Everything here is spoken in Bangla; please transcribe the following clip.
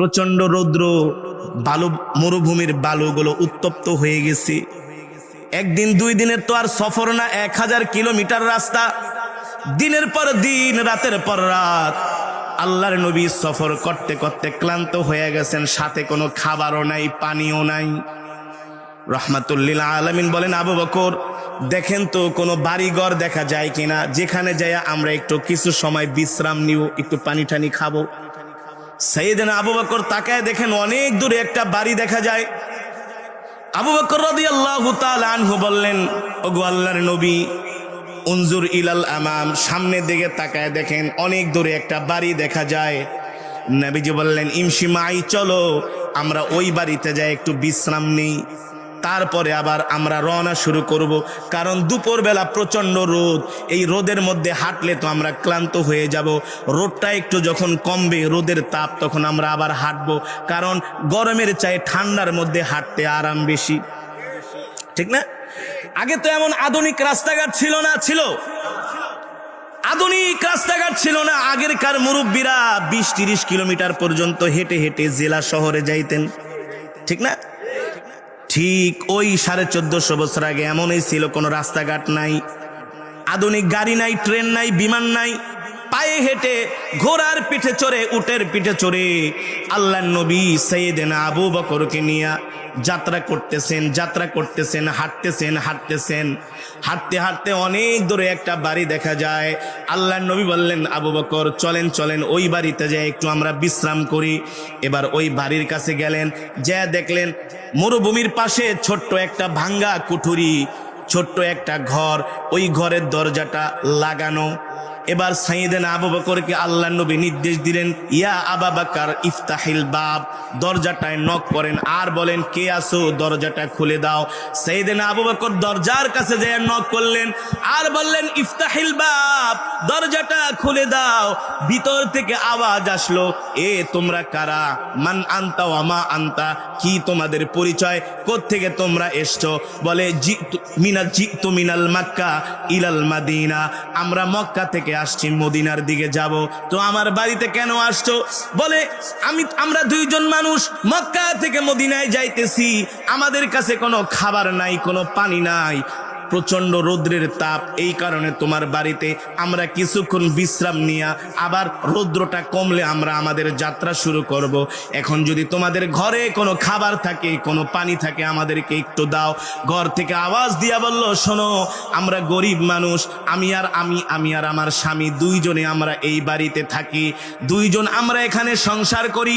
প্রচন্ড রৌদ্র, বালু, মরুভূমির বালুগুলো উত্তপ্ত হয়ে গেছে। একদিন দুই দিনের তো আর সফর না, 1000 কিলোমিটার রাস্তা। দিনের পর দিন, রাতের পর রাত আল্লাহর নবী সফর করতে করতে ক্লান্ত হয়ে গেছেন, সাথে কোনো খাবারও নাই, পানিও নাই। রহমাতুল্লিল আলামিন বলেন, আবু বকর দেখেন তো কোনো বাড়িঘর দেখা যায় কিনা, যেখানে যায় আমরা একটু কিছু সময় বিশ্রাম নিব, একটু পানি টানি খাবো। সাইয়েদনা আবু বকর তাকায় দেখেন অনেক দূরে একটা বাড়ি দেখা যায়। আবু বকর রাদিয়াল্লাহু তাআলা আনহু বললেন, ওগো আল্লাহর নবী, উনজুর ইলাল আমাম, সামনের দিকে তাকায় দেখেন অনেক দূরে একটা বাড়ি দেখা যায়। নবীজি বললেন, ইমশি মাই, চলো আমরা ওই বাড়িতে যাই একটু বিশ্রাম নেই, তারপরে আবার আমরা রওনা শুরু করব। কারণ দুপুরবেলা প্রচণ্ড রোদ, এই রোদের মধ্যে হাঁটলে তো আমরা ক্লান্ত হয়ে যাব। রোদটা একটু যখন কমবে, রোদের তাপ, তখন আমরা আবার হাঁটবো। কারণ গরমের চাই ঠান্ডার মধ্যে হাঁটতে আরাম বেশি, ঠিক না? আগে তো এমন আধুনিক রাস্তাঘাট ছিল না, ছিল আধুনিক রাস্তাঘাট ছিল না। আগেরকার মুরব্বীরা 20-30 কিলোমিটার পর্যন্ত হেঁটে হেঁটে জেলা শহরে যাইতেন, ঠিক না? ঠিক ওই 1450 বছর আগে এমনই ছিল, কোনো রাস্তাঘাট নাই, আধুনিক গাড়ি নাই, ট্রেন নাই, বিমান নাই। পায়ে হেঁটে, ঘোড়ার পিঠে চড়ে, উটের পিঠে চড়ে আল্লাহর নবী সাইয়েদনা আবু বকরকে নিয়ে যাত্রা করতেছেন, হাঁটতেছেন। হাঁটতে হাঁটতে অনেক দূরে একটা বাড়ি দেখা যায়। আল্লাহর নবী বললেন, আবু বকর চলেন ওই বাড়িতে যাই একটু আমরা বিশ্রাম করি। এবার ওই বাড়ির কাছে গেলেন, যা দেখলেন মরুভূমির পাশে ছোট্ট একটা ভাঙ্গা কুঠুরি, ছোট্ট একটা ঘর, ওই ঘরের দরজাটা লাগানো। এবার সাইয়েদনা আবু বকরকে আল্লাহর নবী নির্দেশ দিলেন, ইয়া আবা বকর ইফতাহিল বাব, দরজাটায় নক করেন আর বলেন, কে আসো, দরজাটা খুলে দাও। সাইয়েদনা আবু বকর দরজার কাছে যেয়ে নক করলেন আর বললেন, ইফতাহিল বাব, দরজাটা খুলে দাও। ভিতর থেকে আওয়াজ আসলো, এ তোমরা কারা? মান আনতা ওয়া মা আনতা, কি তোমাদের পরিচয়, কোত্থেকে তোমরা এসছো? বলে, জিতু মিনাল মক্কা ইলাল মাদিনা, আমরা মক্কা থেকে আসছি, মদিনার দিকে যাব। তো আমার বাড়িতে কেন আসছো? বলে, আমরা দুইজন মানুষ মক্কা থেকে মদিনায় যাইতেছি, আমাদের কাছে কোনো খাবার নাই, কোনো পানি নাই, প্রচন্ড রৌদ্রের তাপ, এই কারণে তোমার বাড়িতে আমরা কিছুক্ষণ বিশ্রাম নিয়ে আবার রৌদ্রটা কমলে আমরা আমাদের যাত্রা শুরু করব। এখন যদি তোমাদের ঘরে কোনো খাবার থাকে, কোনো পানি থাকে, আমাদেরকে একটু দাও। ঘর থেকে আওয়াজ দিয়া বলল, শোনো, আমরা গরিব মানুষ, আমি আর আমার স্বামী দুইজনে আমরা এই বাড়িতে থাকি, দুইজন আমরা এখানে সংসার করি।